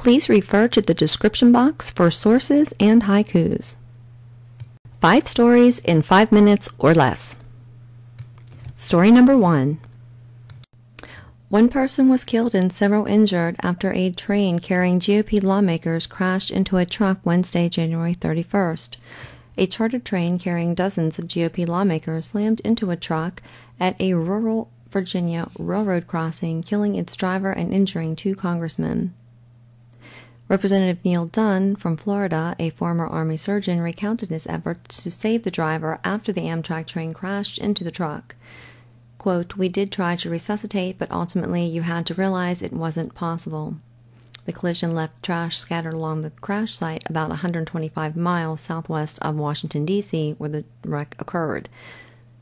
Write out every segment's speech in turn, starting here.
Please refer to the description box for sources and haikus. 5 stories in 5 minutes or less. Story number 1. One person was killed and several injured after a train carrying GOP lawmakers crashed into a truck Wednesday, January 31st. A chartered train carrying dozens of GOP lawmakers slammed into a truck at a rural Virginia railroad crossing, killing its driver and injuring 2 congressmen. Representative Neil Dunn from Florida, a former Army surgeon, recounted his efforts to save the driver after the Amtrak train crashed into the truck. Quote, "We did try to resuscitate, but ultimately you had to realize it wasn't possible." The collision left trash scattered along the crash site about 125 miles southwest of Washington, D.C., where the wreck occurred.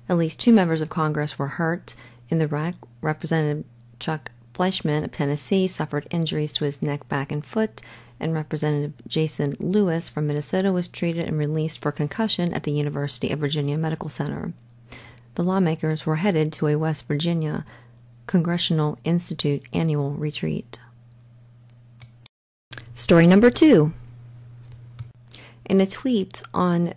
At least 2 members of Congress were hurt in the wreck. Representative Chuck Fleischman of Tennessee suffered injuries to his neck, back, and foot, and Representative Jason Lewis from Minnesota was treated and released for concussion at the University of Virginia Medical Center. The lawmakers were headed to a West Virginia Congressional Institute annual retreat. Story number 2. In a tweet on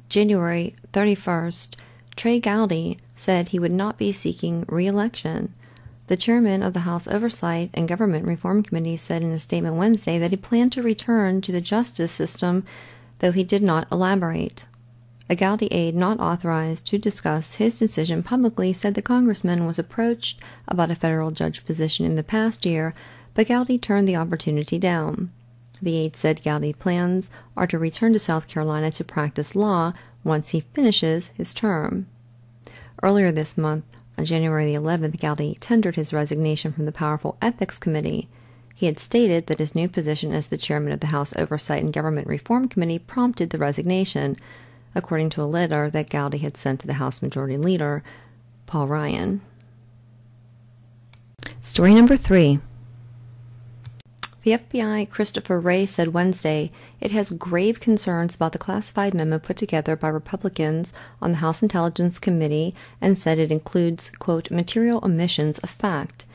January 31st, Trey Gowdy said he would not be seeking re-election. The chairman of the House Oversight and Government Reform Committee said in a statement Wednesday that he planned to return to the justice system, though he did not elaborate. A Gowdy aide not authorized to discuss his decision publicly said the congressman was approached about a federal judge position in the past year, but Gowdy turned the opportunity down. The aide said Gowdy's plans are to return to South Carolina to practice law once he finishes his term. Earlier this month, on January the 11th, Gowdy tendered his resignation from the powerful Ethics Committee. He had stated that his new position as the chairman of the House Oversight and Government Reform Committee prompted the resignation, according to a letter that Gowdy had sent to the House Majority Leader, Paul Ryan. Story number 3. The FBI Christopher Wray said Wednesday it has grave concerns about the classified memo put together by Republicans on the House Intelligence Committee and said it includes, quote, material omissions of fact.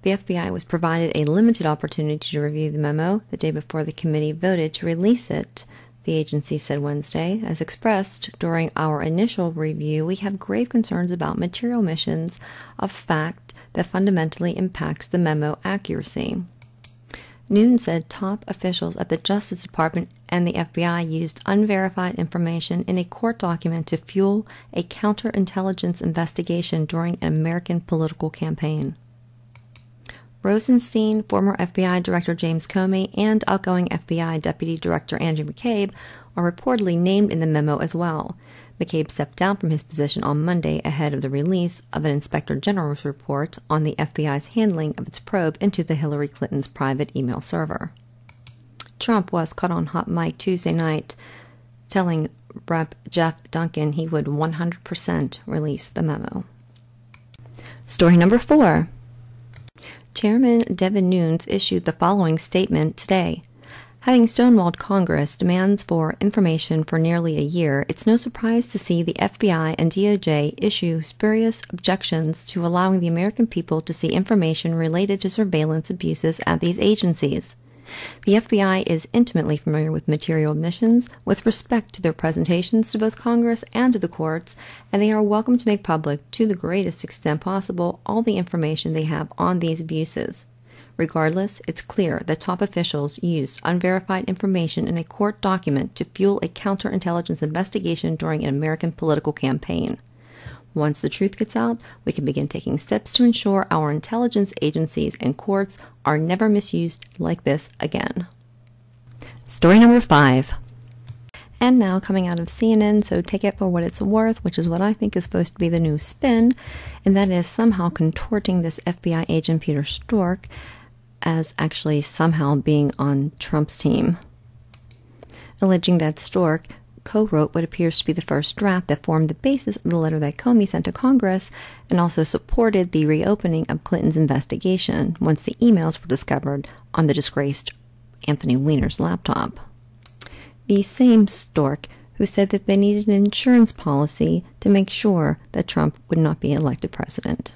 The FBI was provided a limited opportunity to review the memo the day before the committee voted to release it. The agency said Wednesday, as expressed during our initial review, we have grave concerns about material omissions of fact that fundamentally impacts the memo accuracy. Nunes said top officials at the Justice Department and the FBI used unverified information in a court document to fuel a counterintelligence investigation during an American political campaign. Rosenstein, former FBI Director James Comey, and outgoing FBI Deputy Director Andrew McCabe are reportedly named in the memo as well. McCabe stepped down from his position on Monday ahead of the release of an Inspector General's report on the FBI's handling of its probe into the Hillary Clinton's private email server. Trump was caught on hot mic Tuesday night telling Rep. Jeff Duncan he would 100% release the memo. Story number 4. Chairman Devin Nunes issued the following statement today. Having stonewalled Congress demands for information for nearly a year, it's no surprise to see the FBI and DOJ issue spurious objections to allowing the American people to see information related to surveillance abuses at these agencies. The FBI is intimately familiar with material omissions with respect to their presentations to both Congress and to the courts, and they are welcome to make public, to the greatest extent possible, all the information they have on these abuses. Regardless, it's clear that top officials used unverified information in a court document to fuel a counterintelligence investigation during an American political campaign. Once the truth gets out, we can begin taking steps to ensure our intelligence agencies and courts are never misused like this again. Story number 5. And now coming out of CNN, so take it for what it's worth, which is what I think is supposed to be the new spin, and that is somehow contorting this FBI agent Peter Stork as actually somehow being on Trump's team, alleging that Stork co-wrote what appears to be the first draft that formed the basis of the letter that Comey sent to Congress and also supported the reopening of Clinton's investigation once the emails were discovered on the disgraced Anthony Weiner's laptop. The same Stork who said that they needed an insurance policy to make sure that Trump would not be elected president.